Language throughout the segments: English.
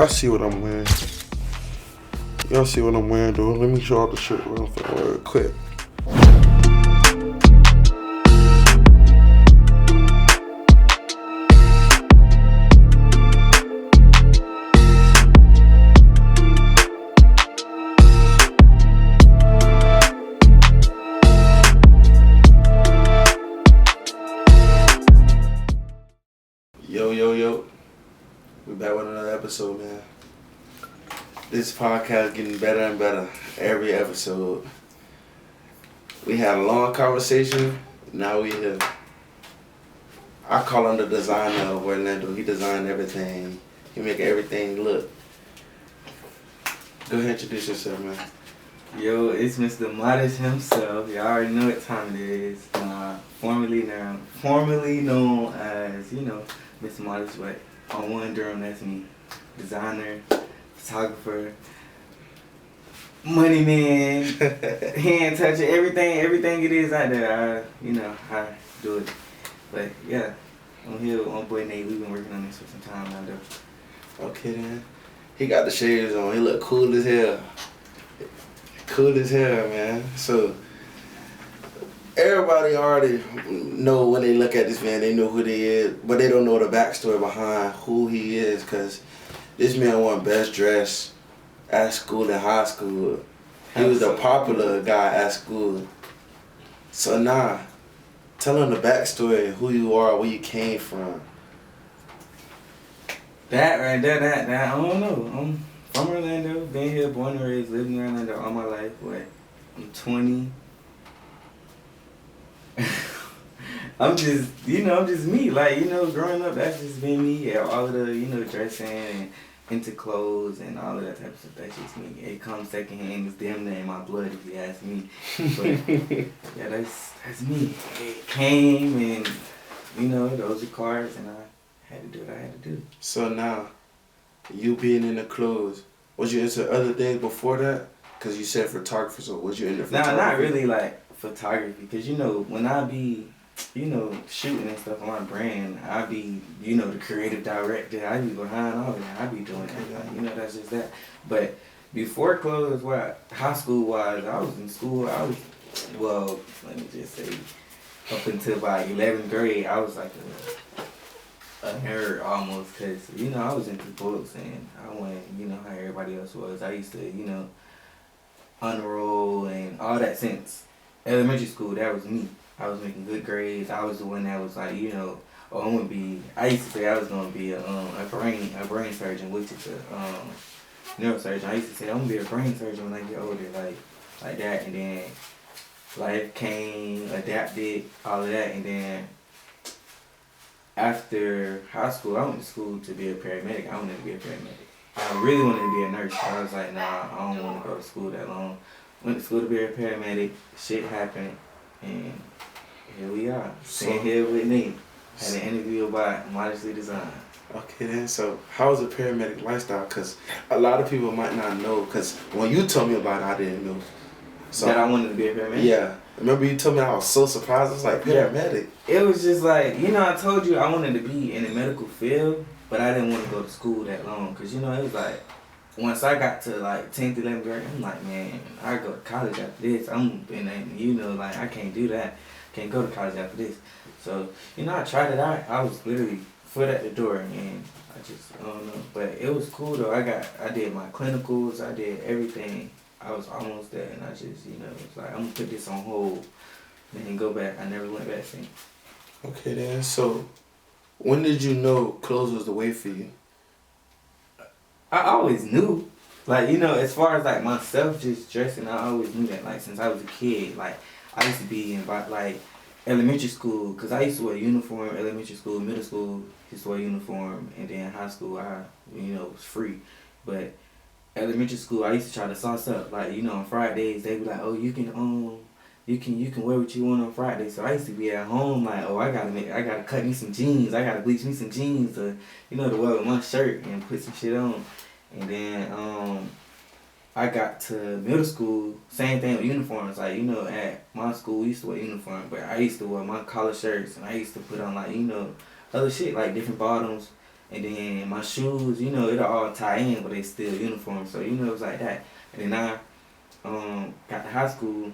Y'all see what I'm wearing. Y'all see what I'm wearing, though. Let me show off the shirt real quick. Yo. We're back with another episode, man. This podcast getting better and better every episode. We had a long conversation. Now we here. I call him the designer of Orlando. He designed everything. He make everything look. Go ahead, introduce yourself, man. Yo, it's Mr. Modish himself. Y'all already know what time it is. Formerly known as, Mr. Modish, but on one Durham, that's me. Designer, photographer, money man, hand toucher, everything it is out there. I do it. But yeah, I'm here with my boy Nate. We've been working on this for some time now, though. Okay then. He got the shades on. He look cool as hell. Cool as hell, man. So everybody already know when they look at this man, they know who he is, but they don't know the backstory behind who he is, because this man won best dressed at school in high school. He was the popular guy at school. So now, tell him the backstory, who you are, where you came from. That right there, that I don't know. I'm from Orlando, been here, born and raised, lived in Orlando all my life. I'm 20. I'm just me. Growing up, that's just been me. Yeah, all of the, dressing and into clothes and all of that type of stuff. That's just me. It comes secondhand. It's damn near in my blood, if you ask me. But yeah, that's me. It came and, those are cars, and I had to do what I had to do. So now, you being in the clothes, was you into other things before that? Because you said photographer, so was you into photography? Nah, not really like photography, because when I be shooting and stuff on my brand, I be the creative director. I be behind all that. I be doing that. That's just that. But before clothes, high school wise, I was in school. Let me just say, up until about 11th grade, I was like a nerd almost, because I was into books and I went how everybody else was. I used to honor roll and all that since elementary school. That was me. I was making good grades. I was the one that was like, I used to say I was gonna be a brain surgeon, which is a neurosurgeon. I used to say I'm gonna be a brain surgeon when I get older, like that. And then life came, adapted, all of that. And then after high school, I went to school to be a paramedic. I wanted to be a paramedic. I really wanted to be a nurse. I was like, nah, I don't want to go to school that long. Went to school to be a paramedic. Shit happened, and here we are. Sitting here with Nate. Had an interview about Modishly Design. Okay then, so how was the paramedic lifestyle? Because a lot of people might not know, because when you told me about it, I didn't know. So that I wanted to be a paramedic? Yeah. Remember you told me I was so surprised? I was like, paramedic? Yeah. It was just like, I told you I wanted to be in the medical field, but I didn't want to go to school that long. Because, it was like, once I got to like 10th, 11th grade, I'm like, man, I go to college after this. I can't do that. Can't go to college after this. So, I tried it out. I was literally foot at the door, and I don't know. But it was cool though. I did my clinicals, I did everything. I was almost there, and I just, it's like, I'm gonna put this on hold and then go back. I never went back since. Okay then, so when did you know clothes was the way for you? I always knew. As far as like myself just dressing, I always knew that. Since I was a kid, I used to be in elementary school, because I used to wear a uniform. Elementary school, middle school, used to wear a uniform, and then high school, I was free. But elementary school, I used to try to sauce up. On Fridays, they be like, oh, you can wear what you want on Friday. So I used to be at home I gotta cut me some jeans. I gotta bleach me some jeans to wear with my shirt and put some shit on. And then I got to middle school, same thing with uniforms. At my school, we used to wear uniform, but I used to wear my collar shirts, and I used to put on other shit, like different bottoms. And then my shoes, you know, it'll all tie in, but they still uniform. So, you know, it was like that. And then I got to high school.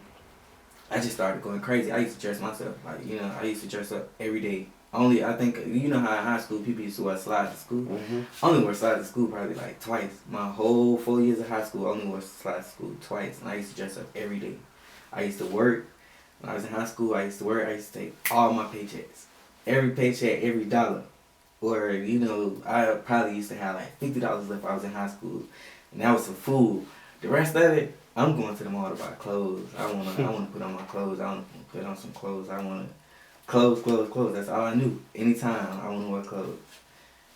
I just started going crazy. I used to dress myself. Like, you know, I used to dress up every day. Only, I think, you know how in high school people used to wear slides to school? Mm-hmm. I only wore slides to school probably like twice. My whole 4 years of high school, I only wore slides to school twice. And I used to dress up every day. I used to work. When I was in high school, I used to work. I used to take all my paychecks. Every paycheck, every dollar. Or, you know, I probably used to have like $50 left when I was in high school. And that was for food. The rest of it, I'm going to the mall to buy clothes. I wanna put on my clothes. I wanna put on some clothes. I wanna clothes. That's all I knew. Anytime I wanna wear clothes.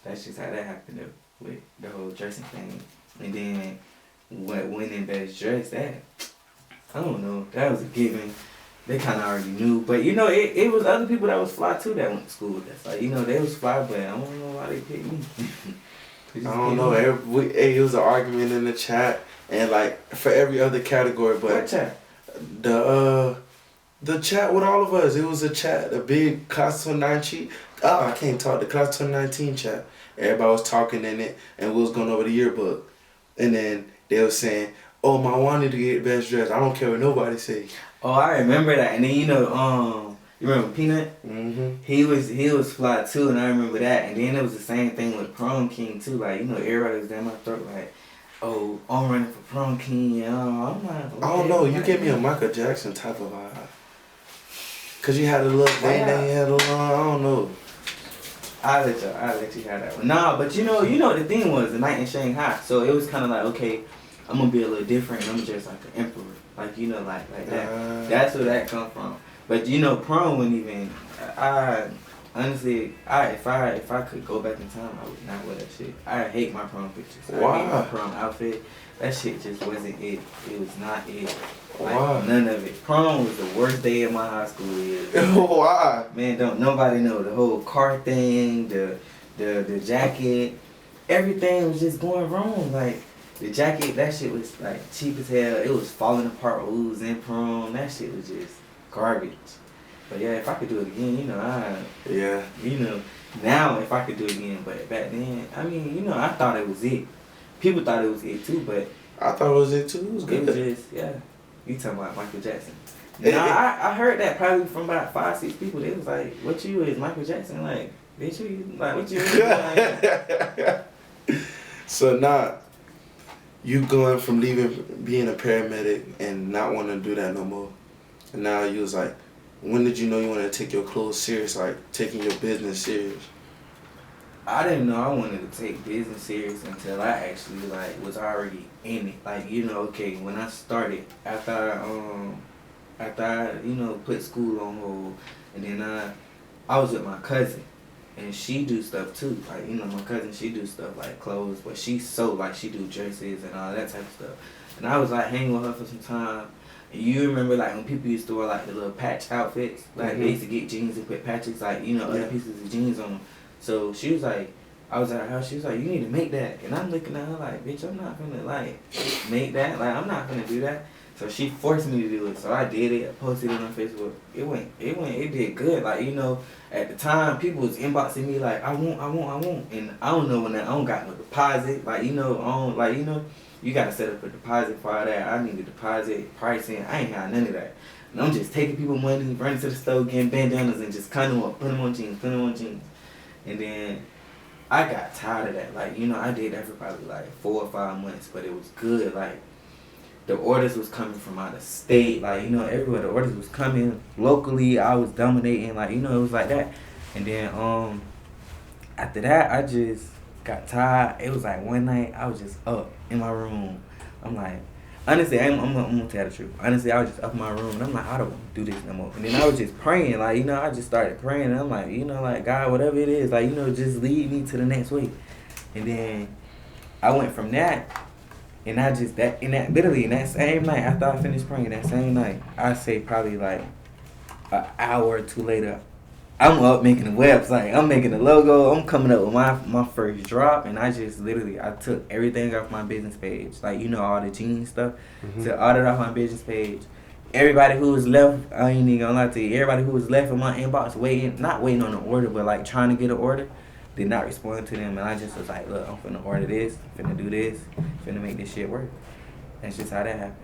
That's just how that happened with the whole dressing thing. And then what winning best dress, that I don't know. That was a given. They kind of already knew, but you know, it was other people that was fly too that went to school. That's like, you know, they was fly, but I don't know why they picked me. I don't know. It was an argument in the chat, and like for every other category, but what chat? The chat with all of us. It was a chat, a big class 2019. I can't talk. The class 2019 chat. Everybody was talking in it, and we was going over the yearbook, and then they was saying, "Oh, my wanted to get best dressed. I don't care what nobody say." Oh, I remember that. And then you know, you remember Peanut? Mm-hmm. He was fly too, and I remember that. And then it was the same thing with Prom King too. Like, you know, everybody was down my throat like, "Oh, I'm running for Prom King." You know, I'm like, I don't know. You gave me a Michael Jackson type of vibe. Cause you had a little thing, then you had a little. I don't know. I'll let you have that one. Nah, but you know the thing was the night in Shanghai. So it was kind of like, okay, I'm gonna be a little different. And I'm just like an emperor. Like, you know, like that. That's where that come from. But you know, prom wouldn't even. I honestly, if I could go back in time, I would not wear that shit. I hate my prom pictures. Why? I hate my prom outfit. That shit just wasn't it. It was not it. Like, Why? none of it. Prom was the worst day of my high school years. Why? Man, don't nobody know the whole car thing, the jacket, everything was just going wrong. Like, the jacket, that shit was like cheap as hell. It was falling apart when we was in prom. That shit was just garbage. But yeah, if I could do it again, you know, you know, now if I could do it again, but back then, I mean, you know, I thought it was it. People thought it was it too, but I thought it was it too. It was good. It was just, yeah. You talking about Michael Jackson? I heard that probably from about 5-6 people. They was like, "What you is Michael Jackson?" Like, bitch, you like what you is? So now, you going from being a paramedic and not wanting to do that no more, and now you was like, when did you know you wanted to take your clothes serious, like taking your business serious? I didn't know I wanted to take business serious until I actually like was already in it. Like, you know, okay, when I started, after I you know put school on hold, and then I was with my cousin, and she do stuff too. Like, you know, my cousin, she do stuff like clothes, but she sew, like she do dresses and all that type of stuff. And I was like hanging with her for some time. And you remember like when people used to wear like the little patch outfits, like they used to get jeans and put patches, like, you know, other pieces of jeans on them. So she was like, I was at her house, she was like, you need to make that. And I'm looking at her like, bitch, I'm not gonna like make that. Like, I'm not gonna do that. So she forced me to do it. So I did it. I posted it on Facebook. It did good. Like, you know, at the time, people was inboxing me like, I want. And I don't know when I don't got no deposit. Like, you know, you gotta set up a deposit for all that. I need a deposit, pricing. I ain't got none of that. And I'm just taking people money, running to the store, getting bandanas, and just cutting them up, putting them on jeans. And then I got tired of that. Like, you know, I did that for probably like 4 or 5 months, but it was good. Like, the orders was coming from out of state. Like, you know, everywhere the orders was coming. Locally, I was dominating. Like, you know, it was like that. And then after that, I just got tired. It was like one night, I was just up in my room. I'm like, honestly, I'm gonna tell the truth. Honestly, I was just up in my room, and I'm like, I don't want to do this no more. And then I was just praying, like, you know, I just started praying, and I'm like, you know, like, God, whatever it is, like, you know, just lead me to the next week. And then I went from that, and I just, literally, in that same night, after I finished praying, that same night, I say probably like an hour or two later, I'm up making a website. I'm making a logo. I'm coming up with my first drop, and I just literally, I took everything off my business page. Like, you know, all the jeans stuff. Took all that off my business page. Everybody who was left, I ain't even gonna lie to you, everybody who was left in my inbox not waiting on an order, but like trying to get an order, did not respond to them, and I just was like, look, I'm finna order this, finna do this, finna make this shit work. That's just how that happened.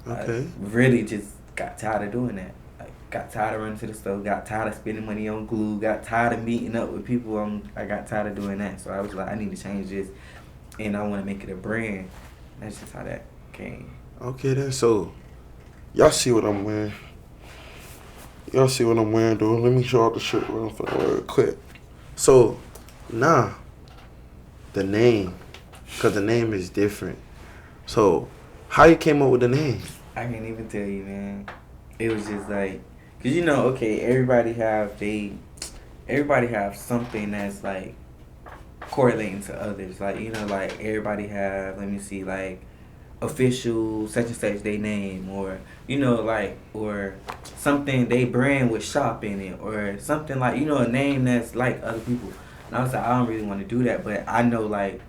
Okay. I really just got tired of doing that. Like, got tired of running to the store, got tired of spending money on glue, got tired of meeting up with people. I got tired of doing that. So I was like, I need to change this, and I want to make it a brand. That's just how that came. Okay, then. So, y'all see what I'm wearing. Y'all see what I'm wearing, though. Let me show out the shirt real quick. So, nah. The name. Because the name is different. So, how you came up with the name? I can't even tell you, man. It was just like, cause you know, okay, everybody have something that's like correlating to others. Like, you know, like everybody have, let me see, like official such and such they name, or you know, like, or something they brand with shop in it, or something like, you know, a name that's like other people. And I was like, I don't really want to do that, but I know, like,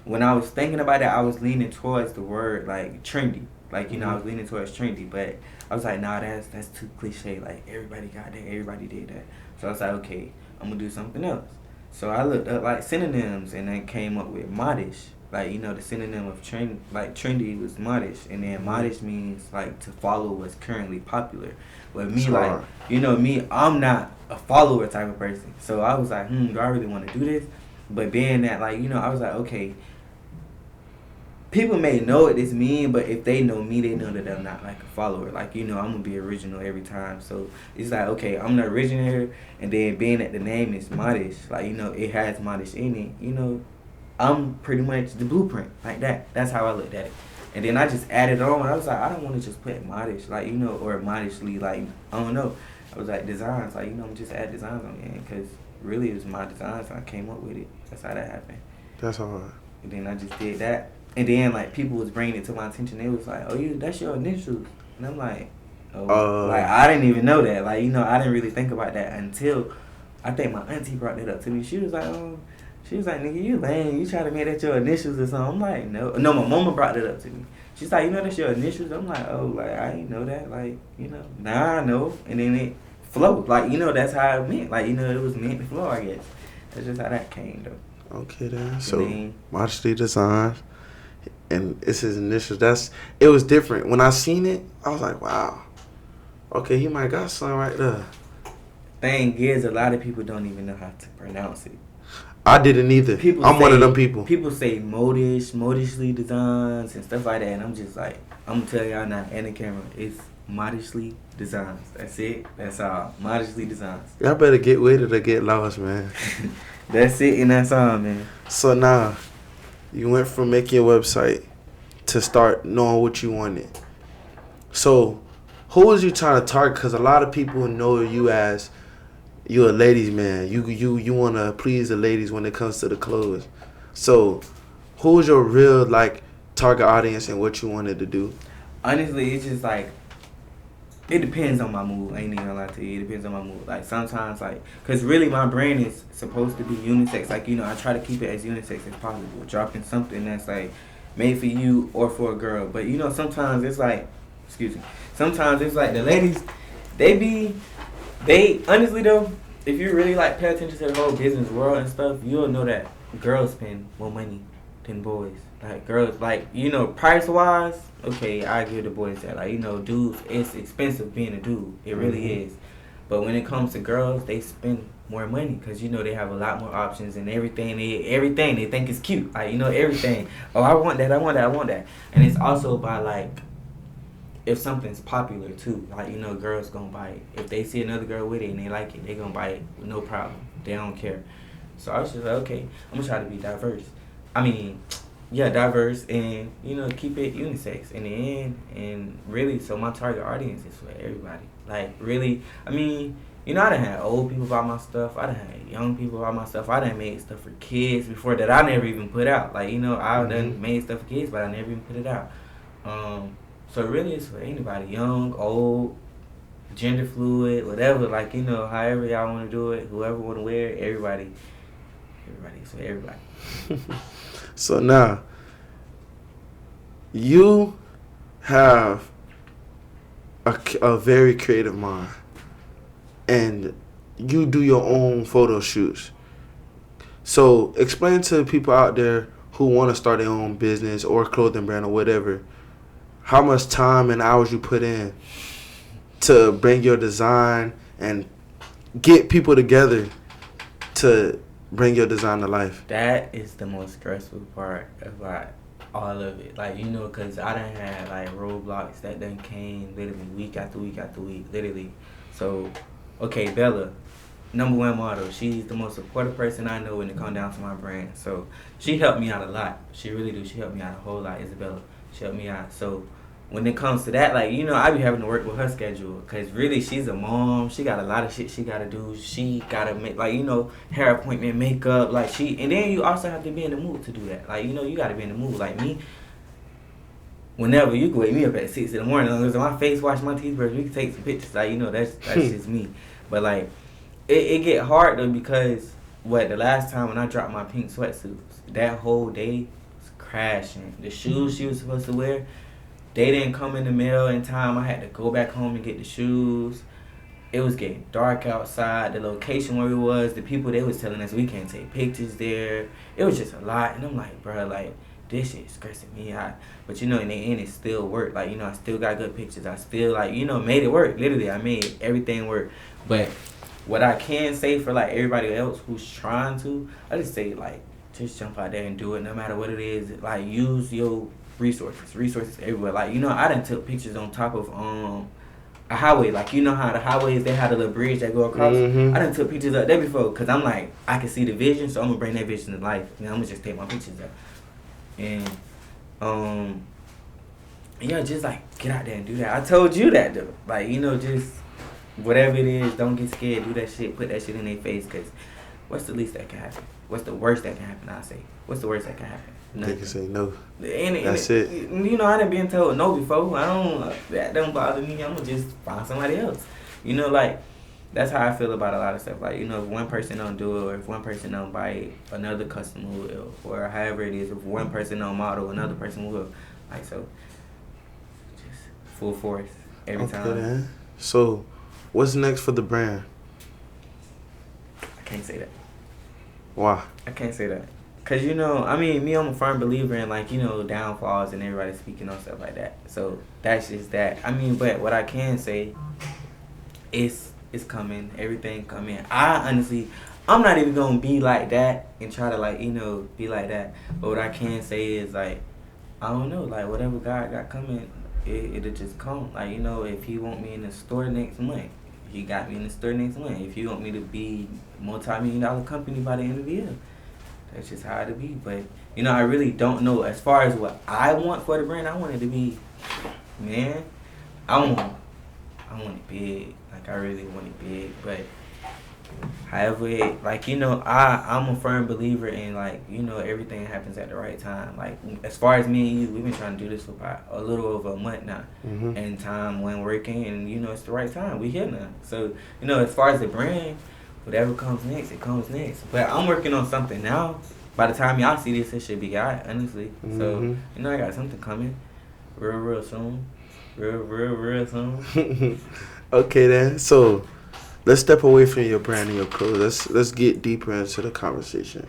when I was thinking about it, I was leaning towards the word like trendy. Like, you know, I was leaning towards trendy, but I was like, nah, that's too cliche. Like, everybody got that, everybody did that. So I was like, okay, I'm gonna do something else. So I looked up like synonyms and then came up with modish. Like, you know, the synonym of trendy was modish, and then modish means like to follow what's currently popular. But me, like, you know, me, I'm not a follower type of person. So I was like, do I really want to do this? But being that, like, you know, I was like, okay, people may know what this mean, but if they know me, they know that I'm not like a follower. Like, you know, I'm gonna be original every time. So it's like, okay, I'm the originator, and then being that the name is modish, like, you know, it has modish in it, you know, I'm pretty much the blueprint, like that. That's how I looked at it. And then I just added on. I was like, I don't want to just put modish, like, you know, or modishly, like, I don't know. I was like, designs, like, you know, just add designs on it, because really it was my designs, I came up with it. That's how that happened. That's hard. And then I just did that. And then, like, people was bringing it to my attention. They was like, oh, that's your initials. And I'm like, oh. Like, I didn't even know that. Like, you know, I didn't really think about that until I think my auntie brought that up to me. She was like, nigga, you lame. You try to make that your initials or something. I'm like, no. No, my mama brought that up to me. She's like, you know that's your initials? I'm like, oh, like, I didn't know that. Like, you know, now I know. And then it flowed. Like, you know, that's how it meant. Like, you know, it was meant to flow, I guess. That's just how that came, though. Okay, then. So, Modesty Designs. And it's his initials. It was different. When I seen it, I was like, wow. Okay, he might got something right there. Thing is, a lot of people don't even know how to pronounce it. I didn't either. I'm one of them people. People say Modish, Modishly Designs, and stuff like that. And I'm just like, I'm going to tell y'all now, in the camera, it's Modishly Designs. That's it. That's all. Modishly Designs. Y'all better get with it or get lost, man. That's it, and that's all, man. So now, you went from making your website to start knowing what you wanted. So, who was you trying to target? Because a lot of people know you as you're a ladies' man. You want to please the ladies when it comes to the clothes. So, who was your real, like, target audience and what you wanted to do? Honestly, it's just like, it depends on my mood. I ain't even gonna lie to you. It depends on my mood. Like, sometimes, like, because really my brand is supposed to be unisex. Like, you know, I try to keep it as unisex as possible. Dropping something that's, like, made for you or for a girl. But, you know, sometimes it's like, sometimes it's like the ladies, they honestly, though, if you really, like, pay attention to the whole business world and stuff, you'll know that girls spend more money than boys. Like, girls, like, you know, price-wise, okay, I give the boys that. Like, you know, dudes, it's expensive being a dude. It really is. But when it comes to girls, they spend more money because, you know, they have a lot more options and everything they think is cute. Like, you know, everything. Oh, I want that. And it's also by, like, if something's popular, too. Like, you know, girls gonna buy it. If they see another girl with it and they like it, they gonna buy it with no problem. They don't care. So I was just like, okay, I'm gonna try to be diverse. Diverse and, you know, keep it unisex in the end. And really, so my target audience is for everybody. Like, really, I mean, you know, I done had old people buy my stuff. I done had young people buy my stuff. I done made stuff for kids before that I never even put out. Like, you know, I done made stuff for kids, but I never even put it out. So really, it's for anybody, young, old, gender fluid, whatever. Like, you know, however y'all want to do it, whoever want to wear it, everybody. So everybody. So now, you have a very creative mind, and you do your own photo shoots. So explain to people out there who want to start their own business or clothing brand or whatever, how much time and hours you put in to bring your design and get people together to bring your design to life. That is the most stressful part of like all of it. Like, you know, because I done had like roadblocks that done came literally week after week after week, literally. So, okay, Bella, #1 model. She's the most supportive person I know when it comes down to my brand. So she helped me out a lot. She really do. She helped me out a whole lot, Isabella. She helped me out. So when it comes to that, like, you know, I be having to work with her schedule because really she's a mom. She got a lot of shit she got to do. She got to make, like, you know, hair appointment, makeup, like and then you also have to be in the mood to do that. Like, you know, you got to be in the mood. Like me, whenever you can wake me up at 6 in the morning, as long as my face, wash my teeth, brush, we can take some pictures. Like, you know, that's just me. But like, it get hard though because the last time when I dropped my pink sweatsuits, that whole day was crashing. The shoes she was supposed to wear, they didn't come in the mail in time. I had to go back home and get the shoes. It was getting dark outside. The location where it was, the people they was telling us we can't take pictures there. It was just a lot, and I'm like, bro, like this shit is stressing me out. But you know, in the end, it still worked. Like, you know, I still got good pictures. I still, like, you know, made it work. Literally, I made everything work. But what I can say for like everybody else who's trying to, I just say like just jump out there and do it, no matter what it is. Like, use your resources everywhere. Like, you know, I done took pictures on top of a highway. Like, you know how the highways, they had a little bridge that go across. I done took pictures up there before because I'm like, I can see the vision, so I'm gonna bring that vision to life. And I'm gonna just take my pictures up. And yeah, just like get out there and do that. I told you that though. Like, you know, just whatever it is, don't get scared. Do that shit. Put that shit in their face. Cause what's the least that can happen? What's the worst that can happen? I say. What's the worst that can happen? They can say no. That's it. You know, I done been told no before. That don't bother me. I'm gonna just find somebody else. You know, like that's how I feel about a lot of stuff. Like, you know, if one person don't do it, or if one person don't buy it, another customer will, or however it is. If one person don't model, another person will. Like, so, just full force every time. Then. So, what's next for the brand? I can't say that. Why? I can't say that. Cause, you know, I mean, me, I'm a firm believer in, like, you know, downfalls and everybody speaking on stuff like that. So that's just that. I mean, but what I can say is it's coming. Everything coming. I'm not even gonna be like that and try to, like, you know, be like that. But what I can say is, like, I don't know, like, whatever God got coming, it'll just come. Like, you know, if he want me in the store next month, he got me in the store next month. If you want me to be multi-million-dollar company by the end of the year, that's just how it'll be. But, you know, I really don't know. As far as what I want for the brand, I want it to be, man, I want it big. Like, I really want it big. But however, like, you know, I'm a firm believer in, like, you know, everything happens at the right time. Like, as far as me and you, we've been trying to do this for about a little over a month now. And time when working, and, you know, it's the right time. We here now. So, you know, as far as the brand, whatever comes next, it comes next. But I'm working on something now. By the time y'all see this, it should be alright, honestly. So, you know, I got something coming real soon. Real soon. Okay, then. So, let's step away from your brand and your clothes. Let's get deeper into the conversation,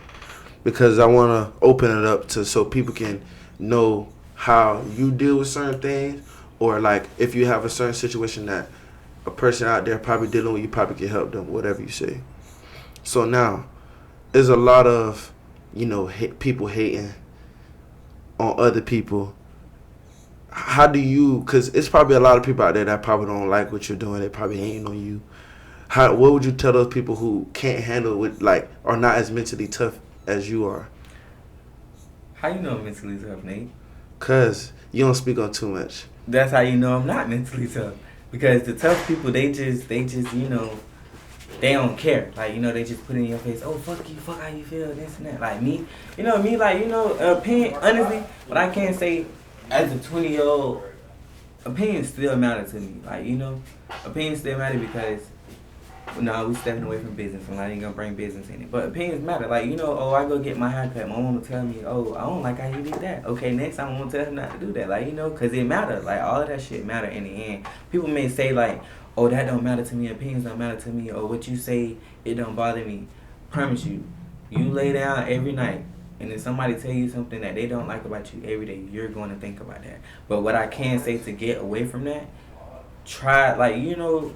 because I want to open it up so people can know how you deal with certain things, or like if you have a certain situation that a person out there probably dealing with, you probably can help them, whatever you say. So now, there's a lot of, you know, people hating on other people. How do you, because it's probably a lot of people out there that probably don't like what you're doing. They probably hating on you. What would you tell those people who can't handle it, like, are not as mentally tough as you are? How you know I'm mentally tough, Nate? Because you don't speak on too much. That's how you know I'm not mentally tough. Because the tough people, they just, you know, they don't care. Like, you know, they just put in your face, oh, fuck you, fuck how you feel, this and that. Like, me, like, you know, opinion, honestly, what I can say, as a 20-year-old, opinions still matter to me. Like, you know, opinions still matter because, no, we stepping away from business. I'm not even going to bring business in it. But opinions matter. Like, you know, oh, I go get my haircut. My mama tell me, oh, I don't like how you did that. Okay, next time I'm going to tell her not to do that. Like, you know, because it matters. Like, all of that shit matter in the end. People may say, like, oh, that don't matter to me. Opinions don't matter to me. Or what you say, it don't bother me. Promise you, You lay down every night, and if somebody tell you something that they don't like about you every day, you're going to think about that. But what I can say to get away from that, try, like, you know,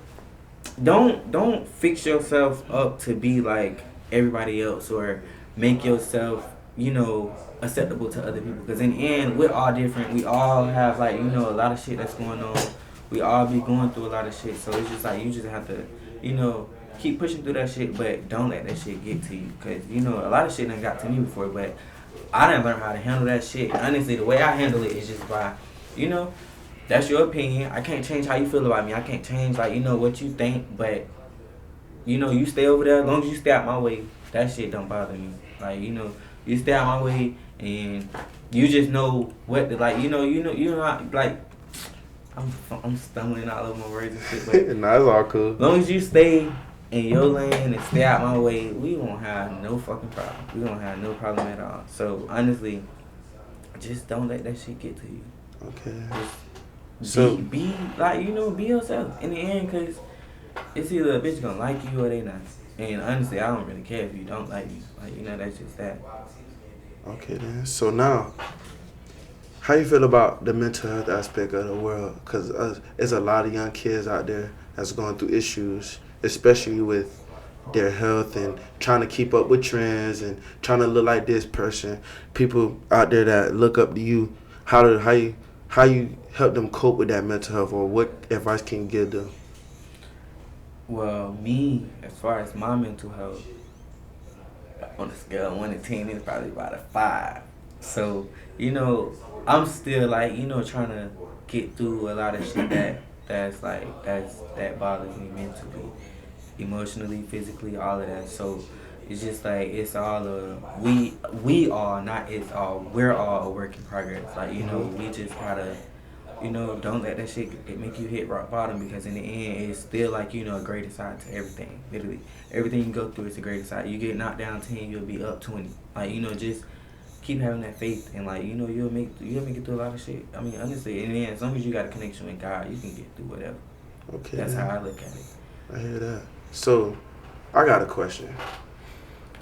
don't fix yourself up to be like everybody else or make yourself, you know, acceptable to other people. Because in the end, we're all different. We all have, like, you know, a lot of shit that's going on. We all be going through a lot of shit. So it's just like you just have to, you know, keep pushing through that shit, but don't let that shit get to you. Because, you know, a lot of shit done got to me before, but I didn't learn how to handle that shit. Honestly, the way I handle it is just by, you know, that's your opinion. I can't change how you feel about me. I can't change, like, you know, what you think. But, you know, you stay over there. As long as you stay out my way, that shit don't bother me. Like, you know, you stay out my way and you just know what to, like, you know, like, I'm stumbling all over my words and shit. But Nah, it's all cool. as long as you stay in your lane and stay out my way, we won't have no fucking problem. We won't have no problem at all. So, honestly, just don't let that shit get to you. Okay. Just So be like, you know, be yourself in the end, because it's either a bitch gonna like you or they not. And honestly, I don't really care if you don't like me. Like, you know, that's just that. okay then. So now, how you feel about the mental health aspect of the world? Because there's a lot of young kids out there that's going through issues, especially with their health and trying to keep up with trends and trying to look like this person. People out there that look up to you. How you help them cope with that mental health, or what advice can you give them? Well, me, as far as my mental health, on a scale of 1 to 10, it's probably about a 5. So, you know, I'm still, like, you know, trying to get through a lot of shit that bothers me mentally, emotionally, physically, all of that. So it's just like it's all we all, not it's all, we're all a work in progress. Like, you know, we just gotta, you know, don't let that shit make you hit rock bottom, because in the end, it's still, like, you know, a greater side to everything. Literally, everything you go through is a greater side. You get knocked down 10, you'll be up 20. Like, you know, just keep having that faith, and, like, you know, you'll make it through a lot of shit. I mean, honestly, in the end, as long as you got a connection with God, you can get through whatever. Okay. That's how I look at it. I hear that. So, I got a question.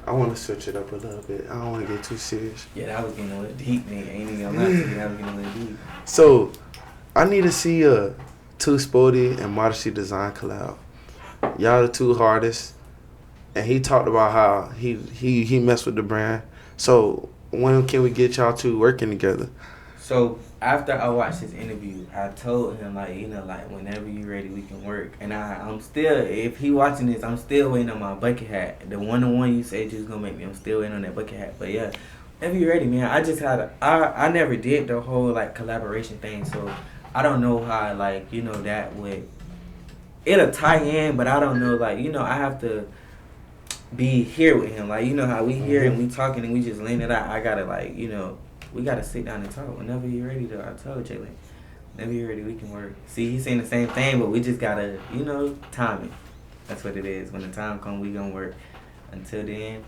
I want to switch it up a little bit. I don't want to get too serious. Yeah, that was getting a little deep, nigga. Ain't even gonna lie to you, that was getting a little deep. So, I need to see a Too Sporty and Modesty Design collab. Y'all the two hardest, and he talked about how he messed with the brand. So, when can we get y'all two working together? So after I watched his interview, I told him, like, you know, like, whenever you ready, we can work. And I'm still, if he watching this, I'm still waiting on my bucket hat. The one-on-one you said you was gonna make me, I'm still waiting on that bucket hat. But yeah, whenever you ready, man. I just I never did the whole, like, collaboration thing, so I don't know how, like, you know, that would, it'll tie in, but I don't know, like, you know, I have to be here with him. Like, you know how we here and we talking and we just laying it out. I gotta, like, you know, we gotta sit down and talk. Whenever you're ready, though, I told Jalen, whenever you're ready, we can work. See, he's saying the same thing, but we just gotta, you know, time it. That's what it is. When the time comes, we gonna work. Until then,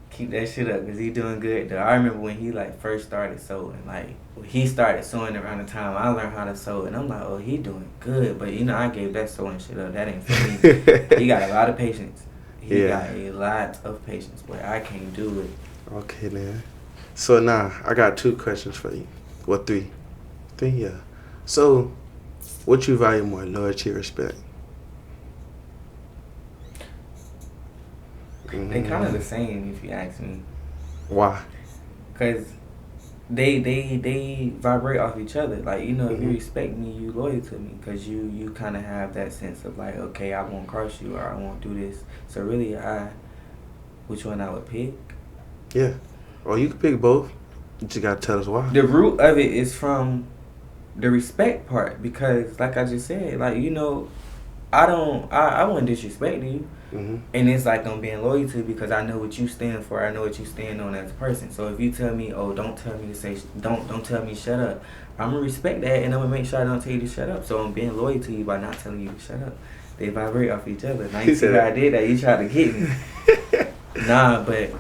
keep that shit up, because he doing good, though. I remember when he, like, first started sewing. Like, when he started sewing around the time I learned how to sew, and I'm like, oh, he doing good. But, you know, I gave that sewing shit up. That ain't for me. He got a lot of patience. He got a lot of patience, but I can't do it. Okay, then. So now I got 2 questions for you. Well, 3. 3, yeah. So, what you value more, loyalty or respect? They kind of the same, if you ask me. Why? Because they vibrate off each other. Like, you know, if you respect me, you loyal to me, because you kind of have that sense of, like, okay, I won't cross you, or I won't do this. So really, which one I would pick? Yeah. Or you can pick both. You just got to tell us why. The root of it is from the respect part, because, like I just said, like, you know, I wouldn't disrespect you. And it's like I'm being loyal to you because I know what you stand for. I know what you stand on as a person. So if you tell me, oh, don't tell me to say, don't tell me shut up, I'm gonna respect that, and I'm gonna make sure I don't tell you to shut up. So I'm being loyal to you by not telling you to shut up. They vibrate off each other. Now you see how I did that. You tried to get me. Nah, but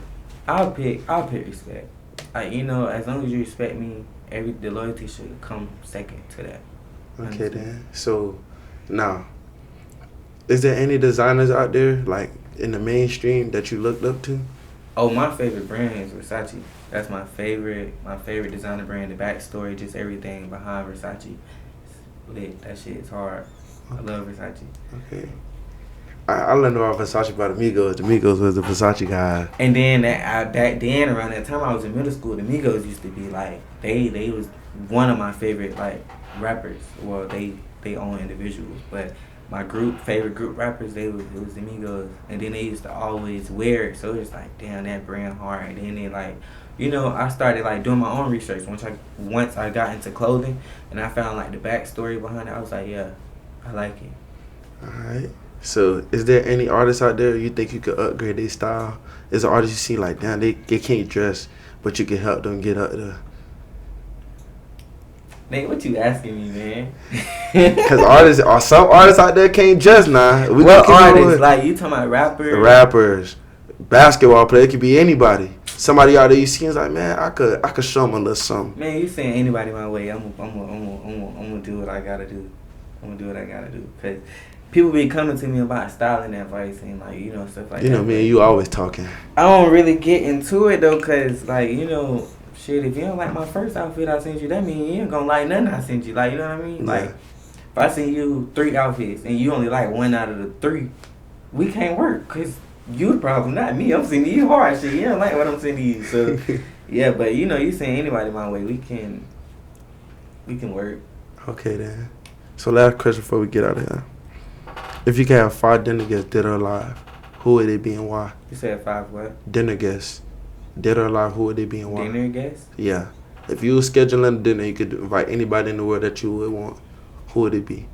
I'll pick respect. Like, you know, as long as you respect me, the loyalty should come second to that. Okay, then. So now, is there any designers out there, like in the mainstream that you looked up to? Oh, my favorite brand is Versace. That's my favorite designer brand. The backstory, just everything behind Versace. It's lit. That shit is hard. I love Versace. Okay. I learned about Versace by the Migos. The Migos was the Versace guy. And then back then, around that time I was in middle school, the Migos used to be like, they was one of my favorite like rappers. Well, they own individuals, but my favorite group rappers, it was the Migos. And then they used to always wear it, so it's like, damn, that brand hard. And then they like, you know, I started like doing my own research once I got into clothing, and I found like the backstory behind it. I was like, yeah, I like it. All right. So, is there any artists out there you think you could upgrade their style? Is an artist you see like, damn, they can't dress, but you can help them get up there? Nate, what you asking me, man? Because some artists out there can't dress now. What artists? Like, you talking about rappers? Rappers, basketball player, it could be anybody. Somebody out there you see is like, man, I could show them a little something. Man, you saying anybody my way? I'm gonna do what I gotta do. I'm gonna do what I gotta do. Cause people be coming to me about styling advice and like, you know, stuff like that. You know, me and you always talking. I don't really get into it though, cause like, you know, shit, if you don't like my first outfit I sent you, that mean you ain't gonna like nothing I sent you. Like, you know what I mean? Yeah. Like, if I send you 3 outfits and you only like 1 out of the 3, we can't work, cause you the problem, not me. I'm sending you hard shit. You don't like what I'm sending you. So yeah, but you know, you saying anybody my way, we can work. Okay then. So last question before we get out of here. If you can have 5 dinner guests, dead or alive, who would they be and why? You said 5 what? Dinner guests, dead or alive, who would they be and why? Dinner guests? Yeah. If you were scheduling a dinner, you could invite anybody in the world that you would want. Who would it be?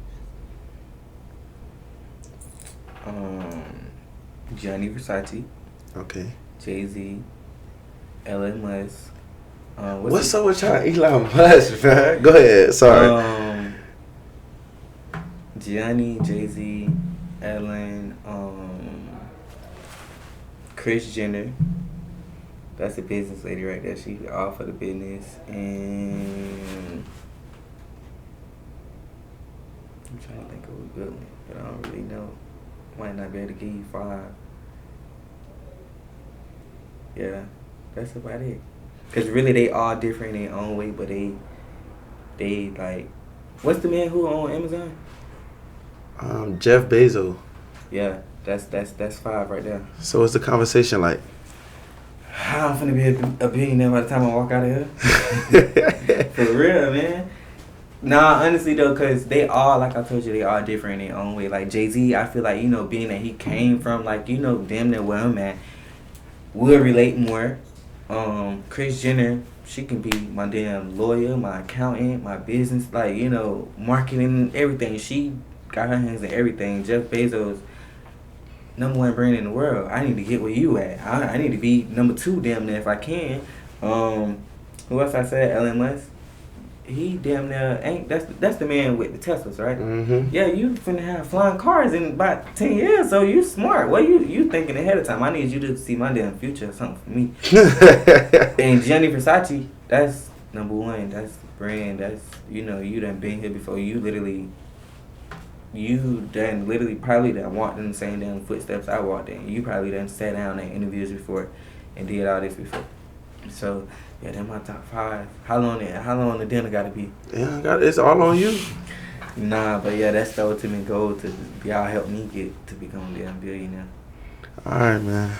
Gianni Versace. Okay. Jay-Z. Elon Musk. What's up with y'all Elon Musk, man? Go ahead. Sorry. Gianni, Jay-Z, Ellen, Kris Jenner. That's a business lady right there. She all for the business. And I'm trying to think of a good one, but I don't really know. Might not be able to give you 5. Yeah, that's about it. Cause really they all different in their own way, but they like, what's the man who on Amazon? Jeff Bezos. Yeah, that's 5 right there. So what's the conversation like? I'm finna be a billionaire by the time I walk out of here. For real, man. Nah, honestly though, cause they all, like I told you, they all different in their own way. Like Jay-Z, I feel like, you know, being that he came from, like, you know, damn near where I'm at, we'll relate more. Kris Jenner, she can be my damn lawyer, my accountant, my business, like, you know, marketing, everything. She got her hands in everything. Jeff Bezos, #1 brand in the world. I need to get where you at. I need to be #2 damn near if I can. Who else I said? Elon Musk. He damn near ain't. That's the man with the Teslas, right? Mm-hmm. Yeah, you finna have flying cars in about 10 years, so you smart. Well, you thinking ahead of time. I need you to see my damn future or something for me. And Gianni Versace, that's #1. That's the brand. That's, you know, you done been here before. You done literally probably done walked in the same damn footsteps I walked in. You probably done sat down in interviews before and did all this before. So yeah, that's my top 5. How long the dinner gotta be? Yeah, it's all on you. Nah, but yeah, that's the ultimate goal, to y'all help me get to become a damn billionaire. All right, man.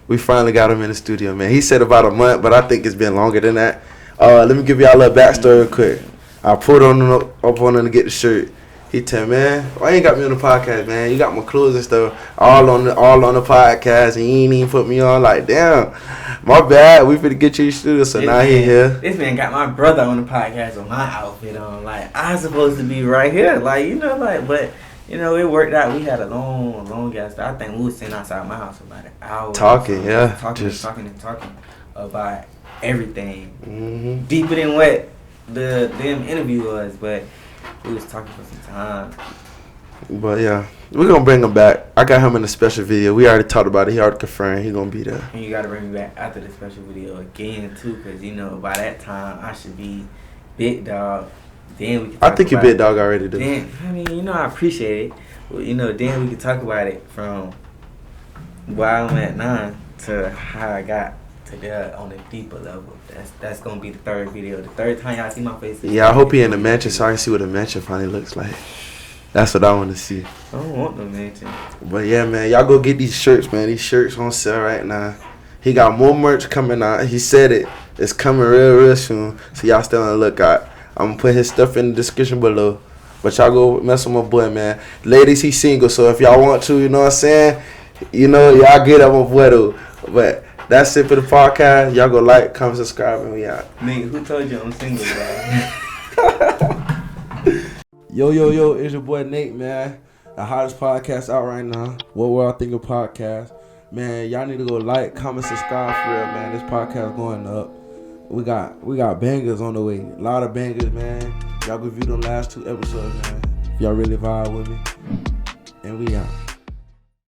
We finally got him in the studio, man. He said about a month, but I think it's been longer than that. Let me give y'all a little backstory real quick. I put on him to get the shirt. He tell me, man, why you ain't got me on the podcast, man? You got my clothes and stuff all on the podcast, and you ain't even put me on. Like, damn, my bad. We finna get you in the studio, so now he here. This man got my brother on the podcast with my outfit on. Like, I was supposed to be right here. Like, you know, like, but, you know, it worked out. We had a long ass. I think we was sitting outside my house about an hour. Talking, yeah. Talking about everything. Mm-hmm. Deeper than what the damn interview was, but we was talking for some time. But yeah, we're gonna bring him back. I got him in a special video. We already talked about it. He already confirmed he gonna be there. And you gotta bring me back after the special video again too, cause you know by that time I should be big dog. Then we can I think you big dog already, dude. Then I mean, you know, I appreciate it. Well, you know, then we can talk about it from where I'm at now to how I got to there on a deeper level. That's gonna be the third video. The third time y'all see my face. Yeah, I hope he in the mansion so I can see what the mansion finally looks like. That's what I want to see. I don't want no mansion. But yeah, man, y'all go get these shirts, man. These shirts on sale right now. He got more merch coming out. He said it. It's coming real soon. So y'all stay on the lookout. I'm gonna put his stuff in the description below. But y'all go mess with my boy, man. Ladies, he's single, so if y'all want to, you know what I'm saying? You know, y'all get up my boy though. But that's it for the podcast. Y'all go like, comment, subscribe, and we out. Nigga, who told you I'm single, bro? Yo, it's your boy Nate, man. The hottest podcast out right now. What We're All Thinking podcast. Man, y'all need to go like, comment, subscribe for real, man. This podcast going up. We got bangers on the way. A lot of bangers, man. Y'all go view them last 2 episodes, man. If y'all really vibe with me. And we out.